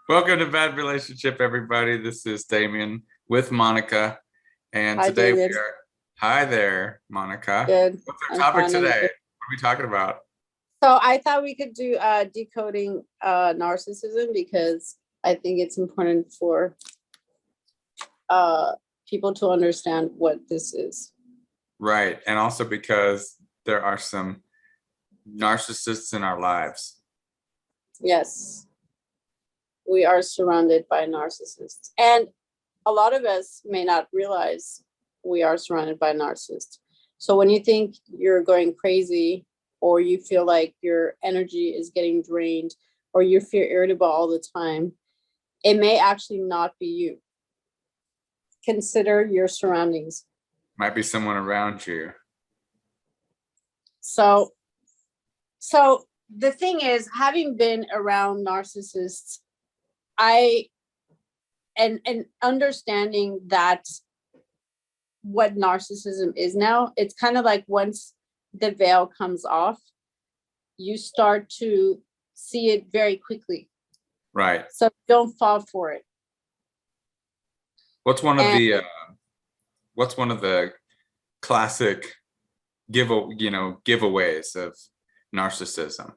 Welcome to Bad Relationship, everybody. This is Damian with Monika, and Hi, today we David. are. Hi there, Monika. Good. What's our I'm topic fine. I'm today? good. What are we talking about? So I thought we could do decoding narcissism because I think it's important for people to understand what this is. Right, and also because there are some narcissists in our lives. Yes, we are surrounded by narcissists, and a lot of us may not realize we are surrounded by narcissists. So when you think you're going crazy, or you feel like your energy is getting drained, or you feel irritable all the time, it may actually not be you. Consider your surroundings. Might be someone around you. So the thing is, having been around narcissists, and understanding that what narcissism is now, it's kind of like once the veil comes off, you start to see it very quickly. Right. So don't fall for it. What's one of the classic giveaways of narcissism?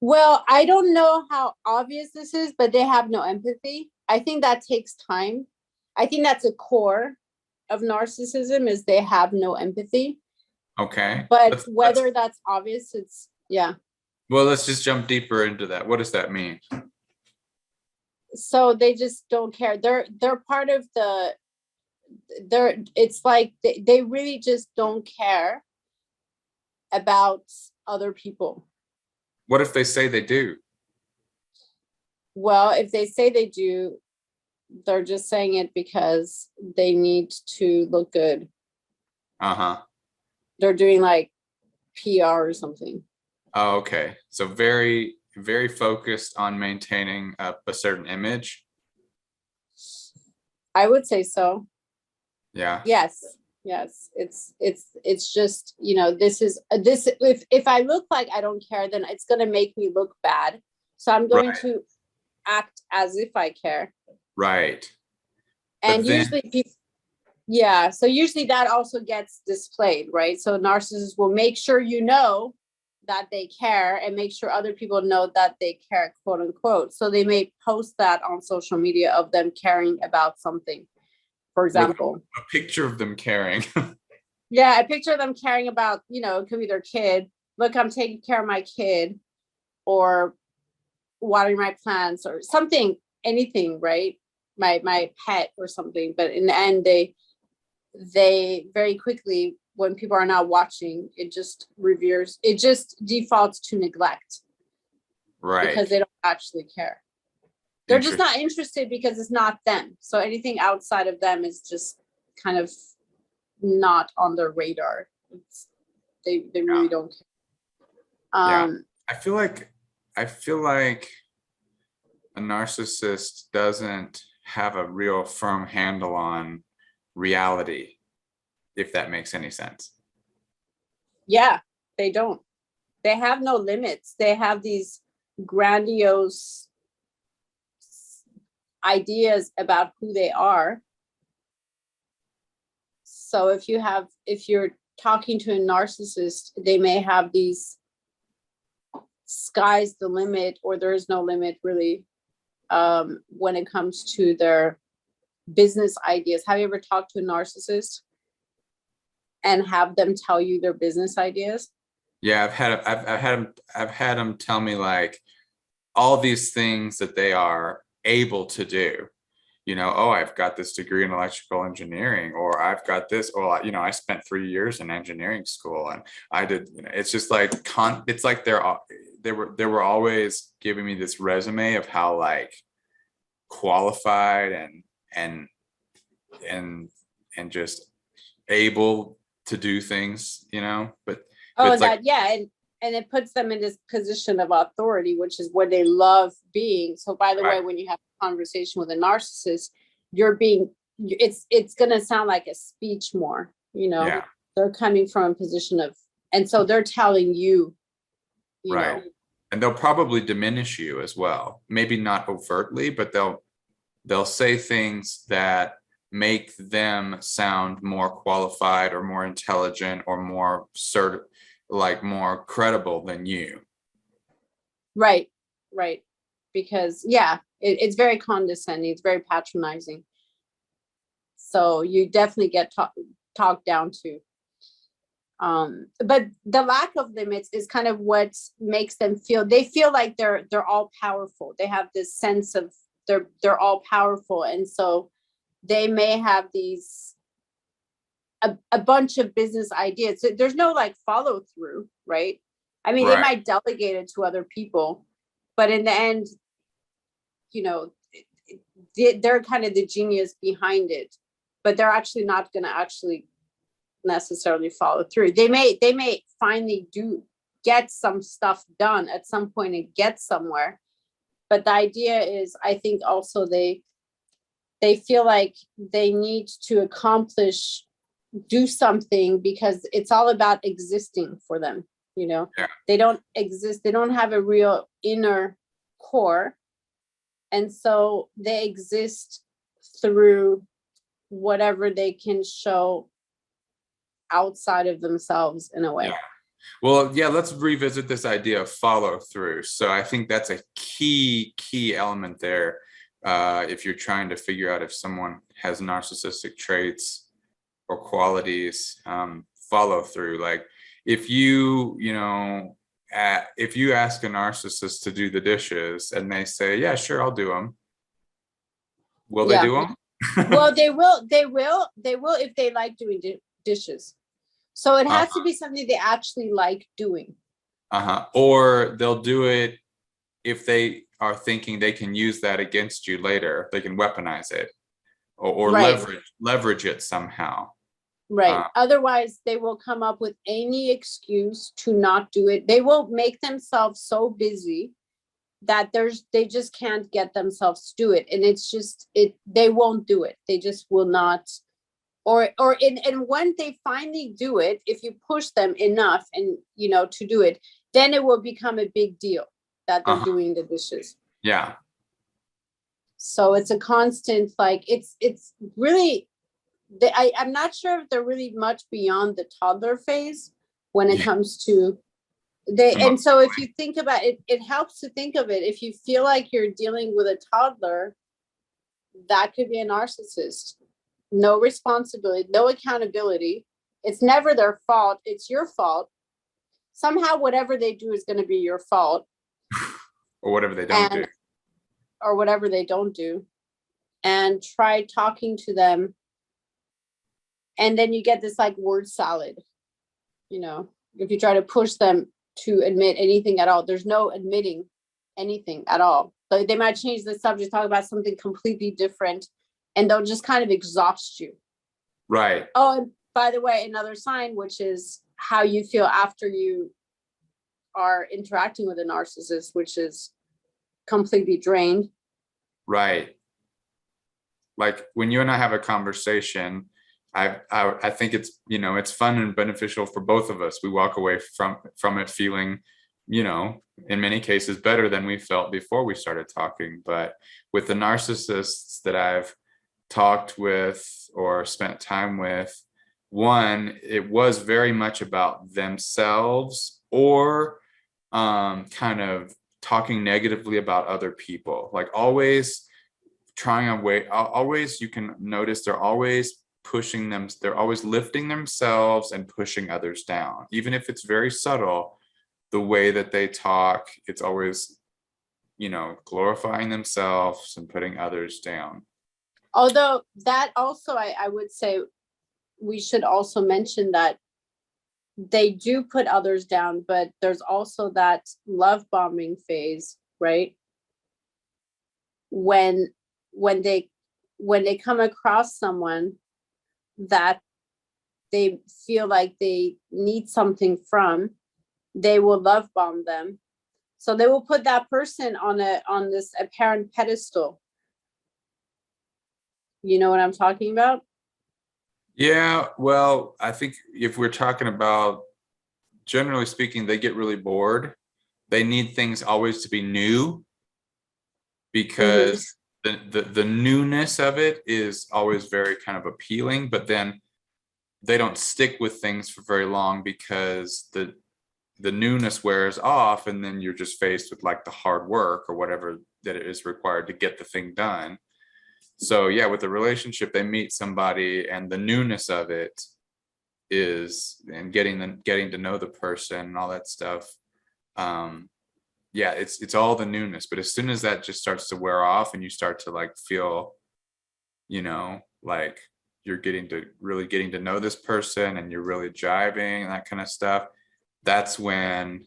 Well, I don't know how obvious this is, but they have no empathy. I think that takes time. I think that's a core of narcissism, is they have no empathy. Okay. But whether that's obvious, it's, yeah. Well, let's just jump deeper into that. What does that mean? So they just don't care. They're part of it's like they really just don't care about other people. What if they say they do? Well, if they say they do, they're just saying it because they need to look good. Uh-huh. They're doing like PR or something. Oh, okay. So very, very focused on maintaining a certain image. I would say so. Yeah. Yes. It's just, this if I look like I don't care, then it's going to make me look bad. So I'm going to act as if I care. Right. And usually people, yeah. So usually that also gets displayed, right? So narcissists will make sure that they care and make sure other people know that they care, quote unquote. So they may post that on social media of them caring about something. For example, with a picture of them caring. Yeah, a picture of them caring about, it could be their kid. Look, I'm taking care of my kid, or watering my plants, or something, anything, right? My pet or something. But in the end, they very quickly, when people are not watching, it just defaults to neglect. Right. Because they don't actually care. They're just not interested because it's not them. So anything outside of them is just kind of not on their radar. They really don't care. I feel like a narcissist doesn't have a real firm handle on reality, if that makes any sense. Yeah, they don't. They have no limits. They have these grandiose ideas about who they are. So if you're talking to a narcissist, they may have these sky's the limit, or there is no limit really, when it comes to their business ideas. Have you ever talked to a narcissist and have them tell you their business ideas? Yeah, I've had them tell me like all these things that they are able to do. Oh, I've got this degree in electrical engineering, or I've got this, or I spent 3 years in engineering school, and I did. It's just like it's like they were always giving me this resume of how like qualified and just able to do things, but and it puts them in this position of authority, which is where they love being. So by the way, when you have a conversation with a narcissist, it's going to sound like a speech more, They're coming from a position of, and so they're telling you, you Right. know. And they'll probably diminish you as well. Maybe not overtly, but they'll say things that make them sound more qualified or more intelligent or more like more credible than you. Right, right. Because yeah, it's very condescending, it's very patronizing. So you definitely get talked down to. But the lack of limits is kind of what makes them feel, they feel like they're all powerful. They have this sense of they're all powerful. And so they may have these a bunch of business ideas. So there's no like follow through, right? I mean, they Right. might delegate it to other people, but in the end, you know, they're kind of the genius behind it, but they're actually not going to actually necessarily follow through. They may finally get some stuff done at some point and get somewhere, but the idea is, I think also they feel like they need to do something because it's all about existing for them, you know. Yeah. They don't exist, they don't have a real inner core, and so they exist through whatever they can show outside of themselves in a way. Yeah. Well, yeah, let's revisit this idea of follow through. So I think that's a key element there. If you're trying to figure out if someone has narcissistic traits or qualities, follow through. Like if you ask a narcissist to do the dishes and they say, yeah, sure, I'll do them. Will they do them? Well, they will if they like doing dishes. So it has to be something they actually like doing. Or they'll do it if they are thinking they can use that against you later. They can weaponize it or Right. leverage it somehow. Right. Otherwise, they will come up with any excuse to not do it. They will make themselves so busy that they just can't get themselves to do it. And it's just they won't do it. They just will not. And when they finally do it, if you push them enough and to do it, then it will become a big deal that they're doing the dishes. Yeah. So it's a constant, like it's really, I'm not sure if they're really much beyond the toddler phase when it comes to and so if you think about it, it helps to think of it. If you feel like you're dealing with a toddler, that could be a narcissist. No responsibility, no accountability. It's never their fault. It's your fault. Somehow, whatever they do is going to be your fault. Or whatever they don't do. Or whatever they don't do. And try talking to them. And then you get this like word salad. If you try to push them to admit anything at all, there's no admitting anything at all. So they might change the subject, talk about something completely different, and they'll just kind of exhaust you. Right. Oh, and by the way, another sign, which is how you feel after you are interacting with a narcissist, which is completely drained. Right. Like when you and I have a conversation, I think it's, it's fun and beneficial for both of us. We walk away from it feeling, in many cases better than we felt before we started talking. But with the narcissists that I've talked with or spent time with, one, it was very much about themselves or kind of talking negatively about other people, like always you can notice they're always pushing them, they're always lifting themselves and pushing others down, even if it's very subtle. The way that they talk, it's always glorifying themselves and putting others down. Although that also, I would say we should also mention that they do put others down, but there's also that love bombing phase, right? When they come across someone that they feel like they need something from, they will love bomb them. So they will put that person on this apparent pedestal. You know what I'm talking about? Yeah, well, I think if we're talking about, generally speaking, they get really bored they need things always to be new, Mhm. because the newness of it is always very kind of appealing, but then they don't stick with things for very long because the newness wears off, and then you're just faced with like the hard work or whatever that it is required to get the thing done. So yeah, with the relationship, they meet somebody and the newness of it is, and getting to know the person and all that stuff. Yeah, it's all the newness, but as soon as that just starts to wear off and you start to like feel, like you're getting to know this person and you're really jiving and that kind of stuff, that's when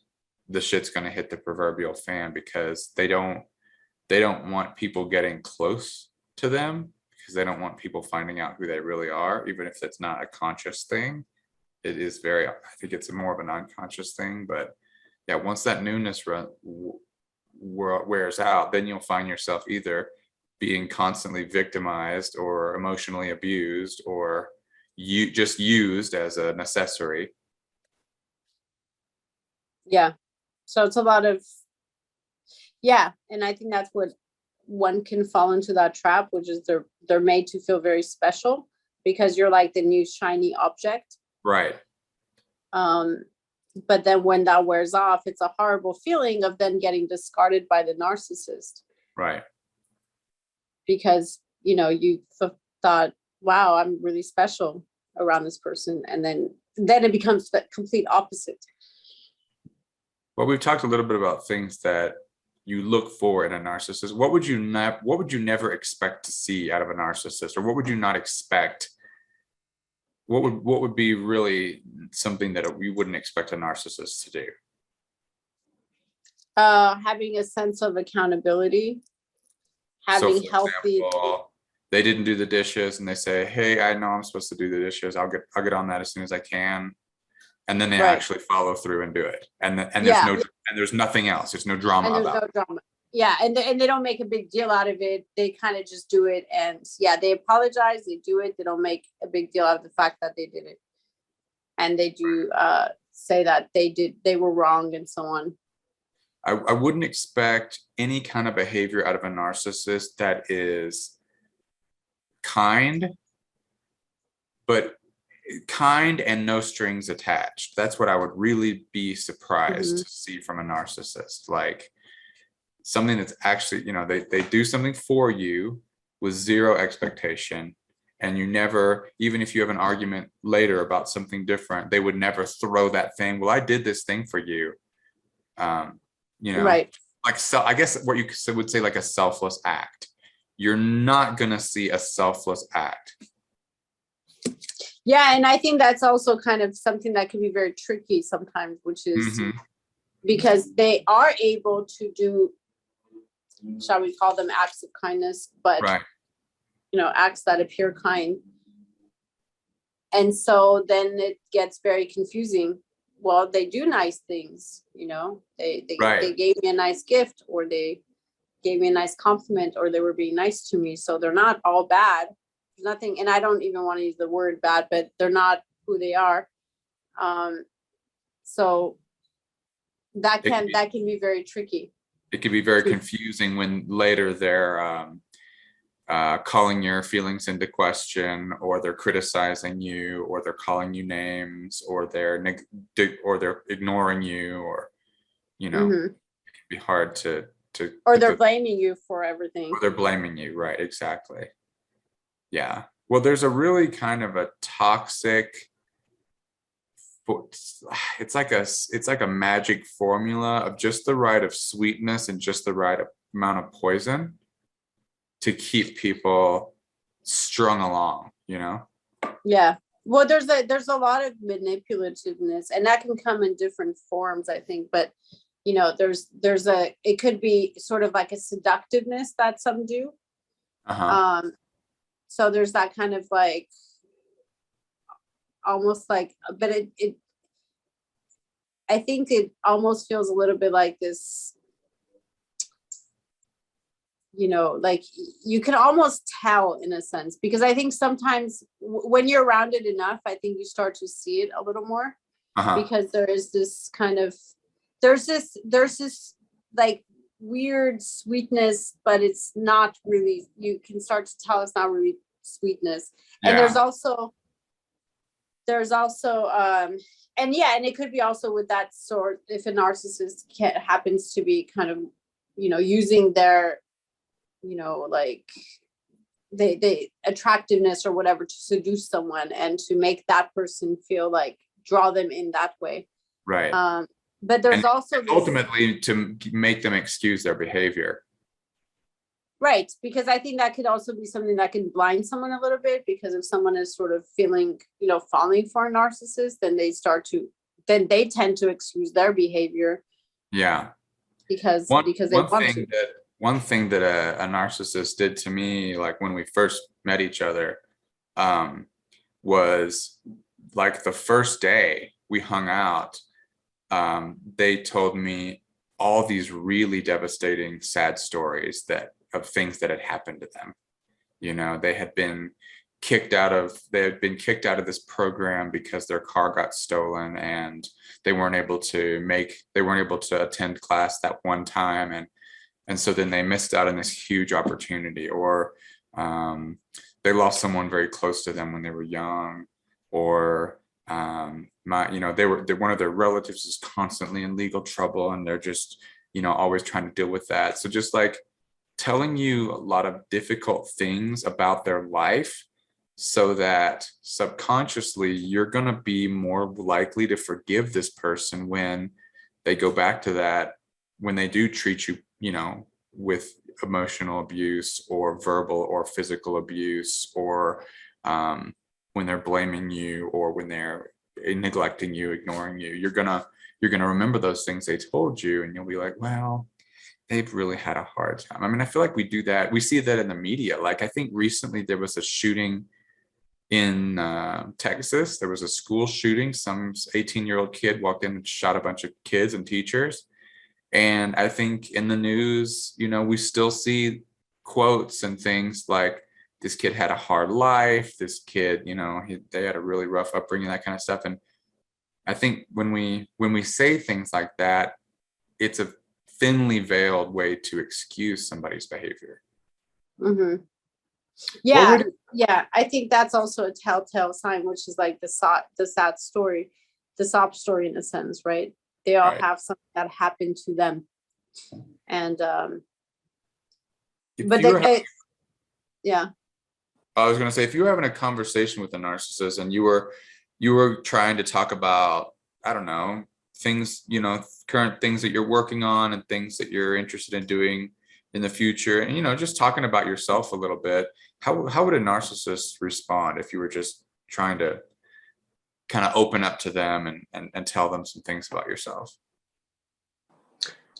the shit's going to hit the proverbial fan, because they don't want people getting close to them, because they don't want people finding out who they really are, even if that's not a conscious thing. It is very, I think it's more of an unconscious thing, but yeah, once that newness wears out, then you'll find yourself either being constantly victimized or emotionally abused, or you just used as an accessory. Yeah. So it's a lot of, yeah. And I think that's what one can fall into, that trap, which is they're made to feel very special because you're like the new shiny object. Right. But then when that wears off, it's a horrible feeling of then getting discarded by the narcissist. Right. Because, you thought, wow, I'm really special around this person. And then it becomes the complete opposite. Well, we've talked a little bit about things that you look for in a narcissist. What would you never expect to see out of a narcissist, or what would you not expect? What would be really something that we wouldn't expect a narcissist to do? Having a sense of accountability, having healthy. Example, they didn't do the dishes and they say, "Hey, I know I'm supposed to do the dishes. I'll get on that as soon as I can." And then they actually follow through and do it. And there's nothing else. There's no drama about it. Yeah, and they don't make a big deal out of it. They kind of just do it, and yeah, they apologize, they do it. They don't make a big deal out of the fact that they did it, and they do say that they were wrong and so on. I wouldn't expect any kind of behavior out of a narcissist that is kind, but kind and no strings attached. That's what I would really be surprised to see from a narcissist. Like something that's actually, they do something for you with zero expectation, and you never, even if you have an argument later about something different, they would never throw that thing, "Well, I did this thing for you." Right. Like, so I guess what you would say, like a selfless act. You're not gonna see a selfless act. Yeah, and I think that's also kind of something that can be very tricky sometimes, which is because they are able to do, shall we call them acts of kindness, but acts that appear kind. And so then it gets very confusing. Well, they do nice things, they gave me a nice gift, or they gave me a nice compliment, or they were being nice to me. So they're not all bad. There's nothing, and I don't even want to use the word bad, but they're not who they are. So that can be very tricky. It can be very confusing when later they're calling your feelings into question, or they're criticizing you, or they're calling you names, or they're ignoring you, or it can be hard to or they're blaming you for everything. Or they're blaming you, right? Exactly. Yeah. Well, there's a really kind of a toxic, it's like a magic formula of just the right of sweetness and just the right amount of poison to keep people strung along, Yeah. Well, there's a lot of manipulativeness, and that can come in different forms, I think. But it could be sort of like a seductiveness that some do. So there's that kind of like, almost like, but it I think it almost feels a little bit like this, like you can almost tell in a sense, because I think sometimes when you're around it enough, I think you start to see it a little more, because there is this kind of there's this like weird sweetness, but it's not really, you can start to tell it's not really sweetness. And Yeah. there's also and yeah, and it could be also with that sort, if a narcissist happens to be kind of, using their, like they attractiveness or whatever to seduce someone and to make that person feel like, draw them in that way. Right. But there's and also ultimately to make them excuse their behavior. Right, because I think that could also be something that can blind someone a little bit, because if someone is sort of feeling, falling for a narcissist, then they tend to excuse their behavior. Yeah. Because they want to. One thing that a narcissist did to me, like when we first met each other, was like the first day we hung out, they told me all these really devastating, sad stories of things that had happened to them. They had been kicked out of this program because their car got stolen and they weren't able to attend class that one time, and so then they missed out on this huge opportunity, or they lost someone very close to them when they were young, or one of their relatives is constantly in legal trouble and they're just always trying to deal with that. So just like telling you a lot of difficult things about their life, so that subconsciously you're going to be more likely to forgive this person when they go back to that, when they do treat you, with emotional abuse or verbal or physical abuse, or when they're blaming you, or when they're neglecting you, ignoring you. You're gonna remember those things they told you, and you'll be like, well, they've really had a hard time. I mean, I feel like we do that. We see that in the media. Like, I think recently there was a shooting in Texas. There was a school shooting. Some 18-year-old kid walked in and shot a bunch of kids and teachers. And I think in the news, we still see quotes and things like, this kid had a hard life. This kid, they had a really rough upbringing, that kind of stuff. And I think when we say things like that, it's a thinly veiled way to excuse somebody's behavior. Mm-hmm. Yeah, yeah. I think that's also a telltale sign, which is like the sad story, the sob story in a sense, right? They all have something that happened to them, and yeah. I was gonna say, if you were having a conversation with a narcissist and you were trying to talk about, I don't know, things, current things that you're working on and things that you're interested in doing in the future, and just talking about yourself a little bit, how would a narcissist respond if you were just trying to kind of open up to them and tell them some things about yourself?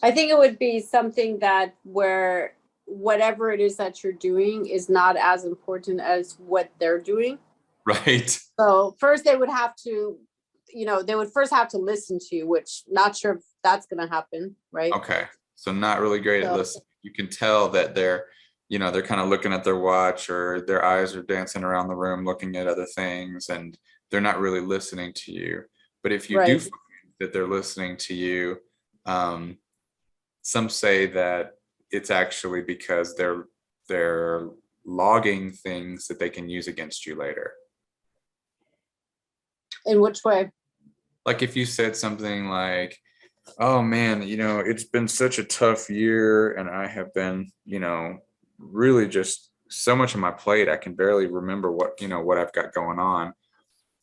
I think it would be something that where whatever it is that you're doing is not as important as what they're doing. Right. So first they would have to, they would first have to listen to you, which not sure if that's going to happen. Right. Okay. So not really great at listening. You can tell that they're kind of looking at their watch, or their eyes are dancing around the room looking at other things, and they're not really listening to you. But if you do find that they're listening to you, some say that it's actually because they're logging things that they can use against you later. In which way? Like if you said something like, oh man, it's been such a tough year and I have been, really just so much on my plate, I can barely remember what I've got going on.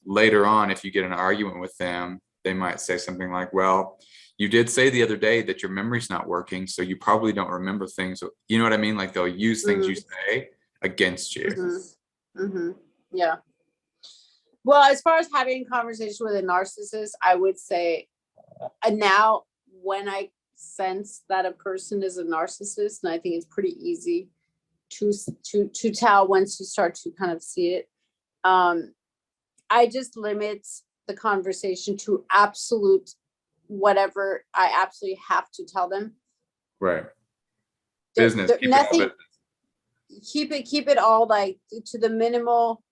Later on, if you get in an argument with them, they might say something like, well, you did say the other day that your memory's not working, so you probably don't remember things. You know what I mean? Like they'll use things you say against you. Mm-hmm. Mm-hmm. Yeah. Well, as far as having a conversation with a narcissist, I would say now when I sense that a person is a narcissist, and I think it's pretty easy to tell once you start to kind of see it, I just limit the conversation to absolute whatever I absolutely have to tell them. Right. Business. Nothing. Keep it all like to the minimal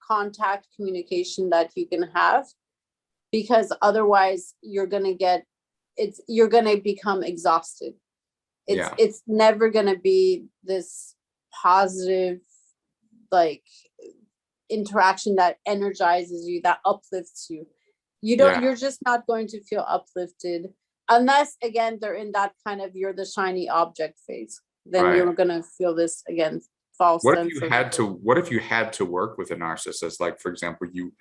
contact communication that you can have, because otherwise you're going to get you're going to become exhausted. Yeah. It's never going to be this positive, like, interaction that energizes you, that uplifts you. You're just not going to feel uplifted unless, again, they're in that kind of you're the shiny object phase. Then Right. you're going to feel this, again, false What sense if you of, had to, work with a narcissist? Like, for example, you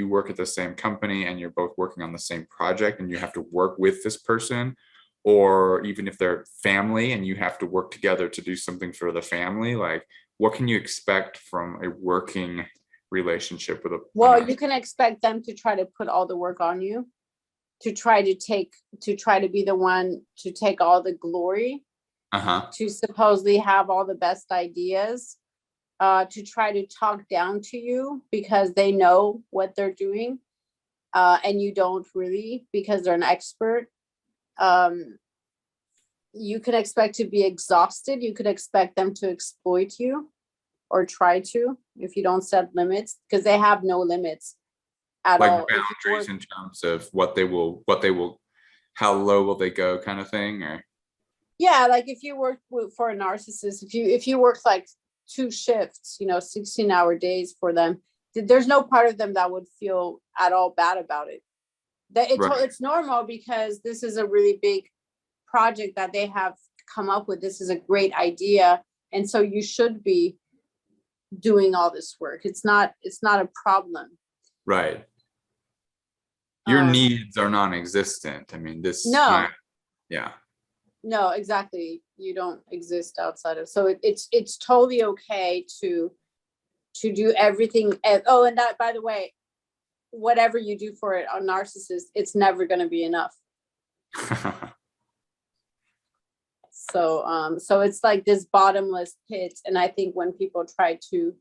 work at the same company and you're both working on the same project and you have to work with this person, or even if they're family and you have to work together to do something for the family, like, what can you expect from a working relationship with a well, narcissist? you can expect them to try to put all the work on you, to try to be the one to take all the glory, to supposedly have all the best ideas, to try to talk down to you because they know what they're doing, and you don't really, because they're an expert. You can expect to be exhausted. You could expect them to exploit you, or try to, if you don't set limits, because they have no limits at Like all. boundaries in terms of what they will, how low will they go, kind of thing, or Yeah, like if you work for a narcissist, if you work like 2 shifts, 16-hour days for them, there's no part of them that would feel at all bad about it. Right. It's normal, because this is a really big project that they have come up with. This is a great idea, and so you should be doing all this work. It's not a problem. Right. Your needs are non-existent. I mean, No, yeah. no, exactly. You don't exist outside of, so it's totally okay to do everything. And that, by the way, whatever you do for it, a narcissist, it's never going to be enough. So it's like this bottomless pit. And I think when people try to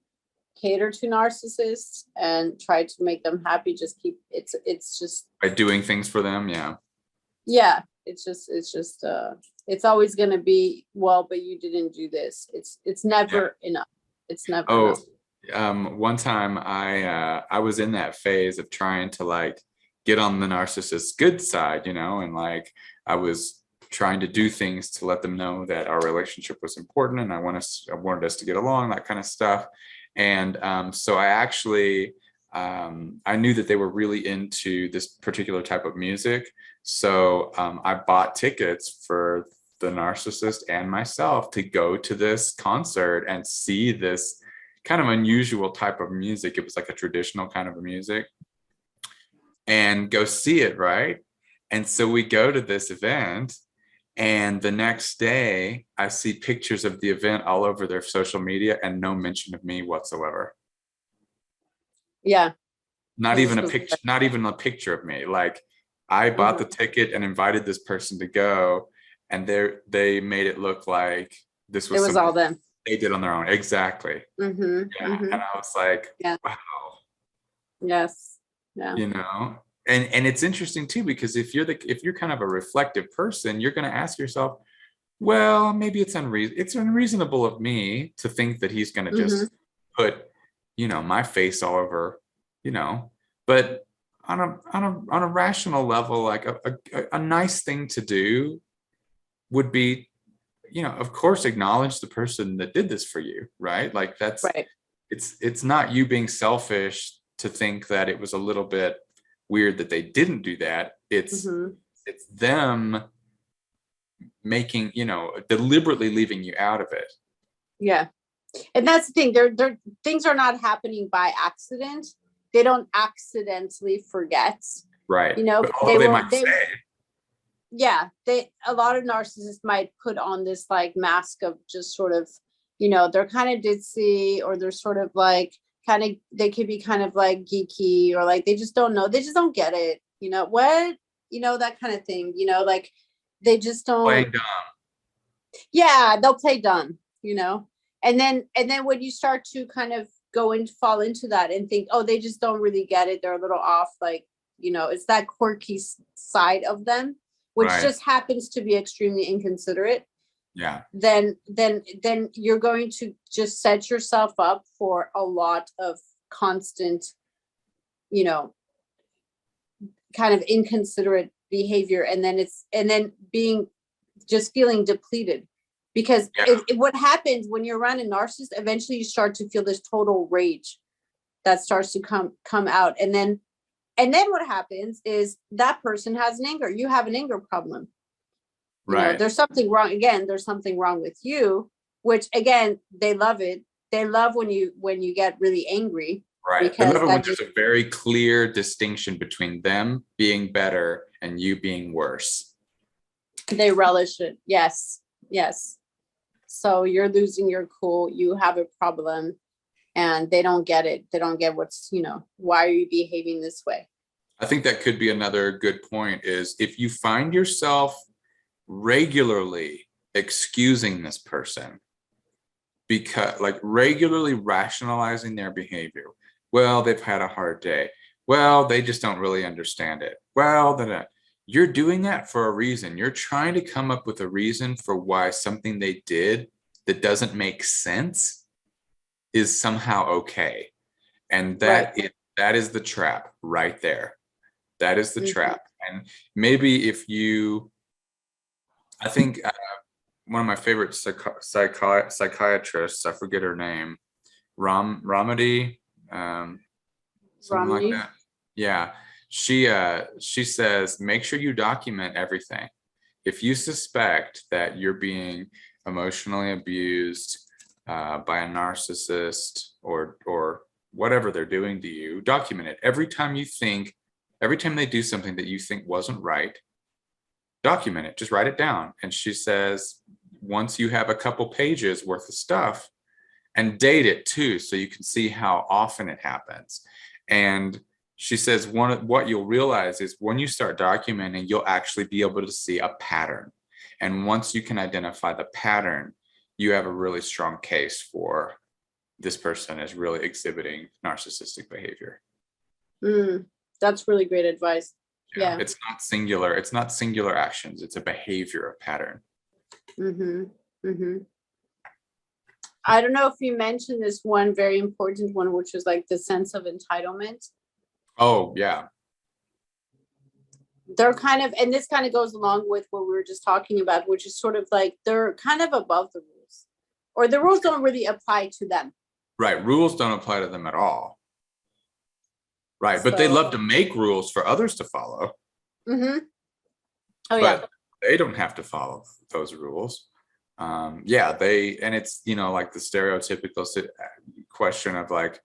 cater to narcissists and try to make them happy, it's just By doing things for them, yeah, it's always going to be, well, but you didn't do this. It's never enough. It's never enough. One time I was in that phase of trying to, like, get on the narcissist's good side, and like I was trying to do things to let them know that our relationship was important and I wanted us to get along, that kind of stuff. And so I actually I knew that they were really into this particular type of music. So I bought tickets for the narcissist and myself to go to this concert and see this kind of unusual type of music. It was like a traditional kind of a music, and go see it, right? And so we go to this event, and the next day I see pictures of the event all over their social media and no mention of me whatsoever. Yeah. Not even a picture of me. Like, I bought the ticket and invited this person to go, and they made it look like this was all them. They did on their own. Exactly. And I was like, wow. Yes. Yeah. And it's interesting too, because if you're kind of a reflective person, you're going to ask yourself, well, maybe it's unreasonable of me to think that he's going to just put, my face all over, but on a rational level, like a nice thing to do would be, of course, acknowledge the person that did this for you, right? Like, that's right. It's not you being selfish to think that it was a little bit weird that they didn't do that. It's them making, deliberately leaving you out of it. Yeah. And that's the thing. They're things are not happening by accident. They don't accidentally forget. Right. But they might say. Yeah, a lot of narcissists might put on this like mask of just sort of, they're kind of ditzy, or they're sort of like they could be kind of like geeky, or like they just don't know, they just don't get it, that kind of thing, like they just don't play dumb. Yeah, they'll play dumb, and then when you start to kind of fall into that and think, oh, they just don't really get it, they're a little off, like, it's that quirky side of them, which just happens to be extremely inconsiderate. Yeah. Then you're going to just set yourself up for a lot of constant, kind of inconsiderate behavior, and then being just feeling depleted. Because what happens when you're around a narcissist, eventually you start to feel this total rage that starts to come out. And then what happens is that person has an anger. You have an anger problem. Right. You know, there's something wrong. Again, there's something wrong with you, which again, they love it. They love when you get really angry. Right. They love it when there's a very clear distinction between them being better and you being worse. They relish it. Yes. Yes. So you're losing your cool. You have a problem, and they don't get it. They don't get what's, you know, why are you behaving this way? I think that could be another good point, is if you find yourself regularly excusing this person, because like regularly rationalizing their behavior. Well, they've had a hard day. Well, they just don't really understand it. Well, you're doing that for a reason. You're trying to come up with a reason for why something they did that doesn't make sense is somehow okay. And that is the trap right there. That is the trap. And maybe if you, I think one of my favorite psychiatrists, I forget her name, Ramadi, something like that. Yeah. She says, make sure you document everything. If you suspect that you're being emotionally abused by a narcissist or whatever they're doing to you, document it. Every time they do something that you think wasn't right, document it, just write it down. And she says, once you have a couple pages worth of stuff, and date it too, so you can see how often it happens. And she says what you'll realize is when you start documenting, you'll actually be able to see a pattern. And once you can identify the pattern, you have a really strong case for this person is really exhibiting narcissistic behavior. That's really great advice. Yeah. It's not singular. It's not singular actions. It's a behavior, a pattern. I don't know if you mentioned this one very important one, which is like the sense of entitlement. Oh, yeah. They're kind of, and this kind of goes along with what we were just talking about, which is sort of like they're kind of above the rules, or the rules don't really apply to them. Right. Rules don't apply to them at all. Right. But they love to make rules for others to follow. Oh, but they don't have to follow those rules. And it's, you know, like the stereotypical question of like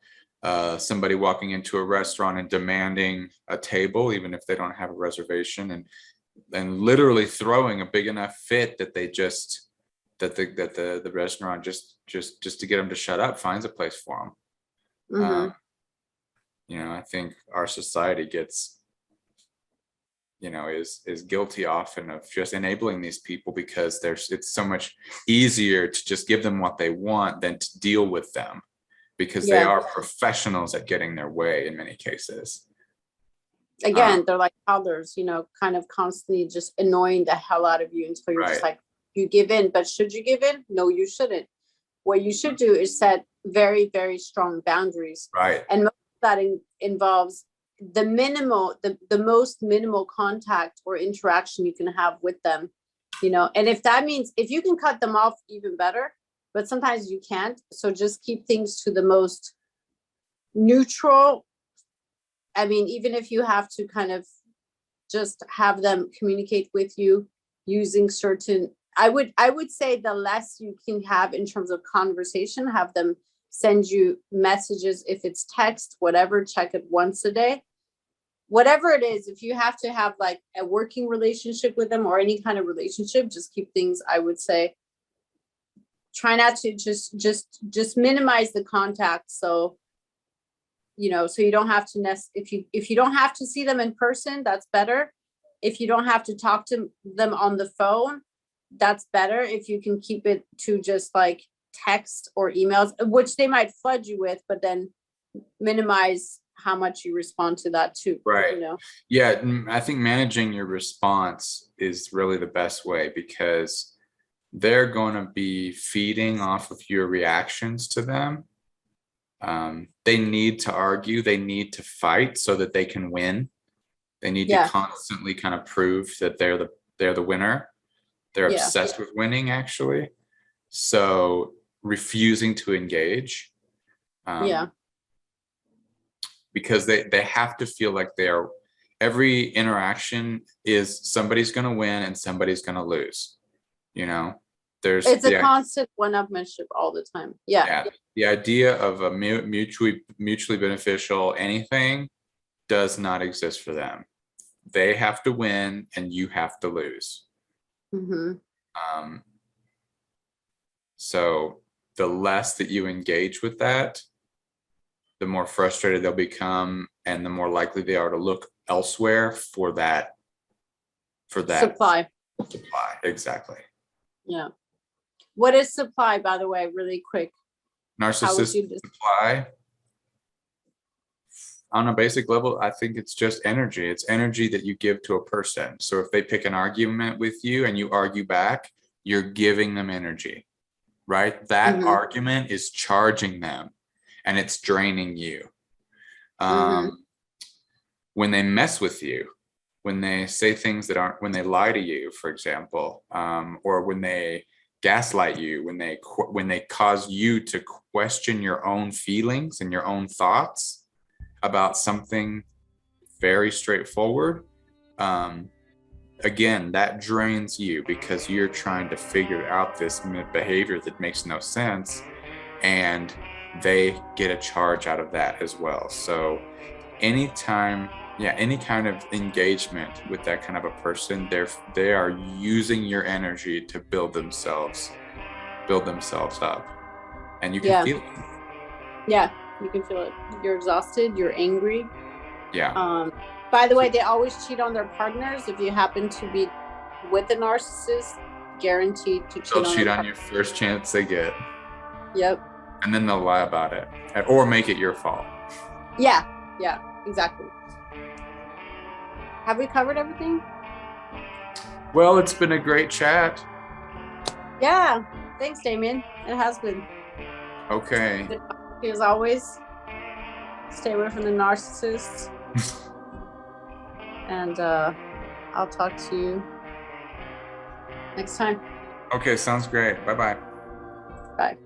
somebody walking into a restaurant and demanding a table, even if they don't have a reservation, and literally throwing a big enough fit that they just, that the restaurant just to get them to shut up finds a place for them. You know, I think our society gets, you know, is guilty often of just enabling these people because it's so much easier to just give them what they want than to deal with them, because they are professionals at getting their way in many cases. Again, they're like toddlers, you know, kind of constantly just annoying the hell out of you until you're just like, you give in. But should you give in? No, you shouldn't. What you should do is set very, very strong boundaries. Right. And most of that involves the most minimal contact or interaction you can have with them, you know. And if that means, if you can cut them off, even better, but sometimes you can't. So just keep things to the most neutral. I mean, even if you have to kind of just have them communicate with you using certain, I would say the less you can have in terms of conversation, have them send you messages. If it's text, whatever, check it once a day. Whatever it is, if you have to have like a working relationship with them or any kind of relationship, just keep things, I would say, try not to just minimize the contact. So, you know, so you don't have to if you don't have to see them in person, that's better. If you don't have to talk to them on the phone, that's better. If you can keep it to just like text or emails, which they might flood you with, but then minimize how much you respond to that too. Right. You know? Yeah. I think managing your response is really the best way, because they're going to be feeding off of your reactions to them. They need to argue, they need to fight so that they can win. They need to Yeah. constantly kind of prove that they're the winner. They're Yeah. obsessed with winning, actually. So refusing to engage. Yeah. Because they have to feel like every interaction is somebody's going to win and somebody's going to lose. You know, there's It's a constant one-upmanship all the time. Yeah. The idea of a mutually beneficial anything does not exist for them. They have to win and you have to lose. So the less that you engage with that, the more frustrated they'll become, and the more likely they are to look elsewhere for that Supply. Exactly. Yeah. What is supply, by the way, really quick? Narcissistic supply, on a basic level, I think it's just energy. It's energy that you give to a person. So if they pick an argument with you and you argue back, you're giving them energy, right? That argument is charging them and it's draining you. When they mess with you, when they say things that aren't, when they lie to you, for example, or when they gaslight you, when they cause you to question your own feelings and your own thoughts about something very straightforward, again, that drains you because you're trying to figure out this behavior that makes no sense, and they get a charge out of that as well. So any kind of engagement with that kind of a person, they are using your energy to build themselves up, and you can feel it. Yeah, you can feel it. You're exhausted, you're angry. Yeah. By the way, they always cheat on their partners. If you happen to be with a narcissist, guaranteed to cheat. They'll cheat on your first chance they get. Yep. And then they'll lie about it or make it your fault. Yeah, exactly. Have we covered everything? Well, it's been a great chat. Yeah. Thanks, Damian. It has been. Okay. Good talking, as always. Stay away from the narcissists. And I'll talk to you next time. Okay, sounds great. Bye-bye. Bye.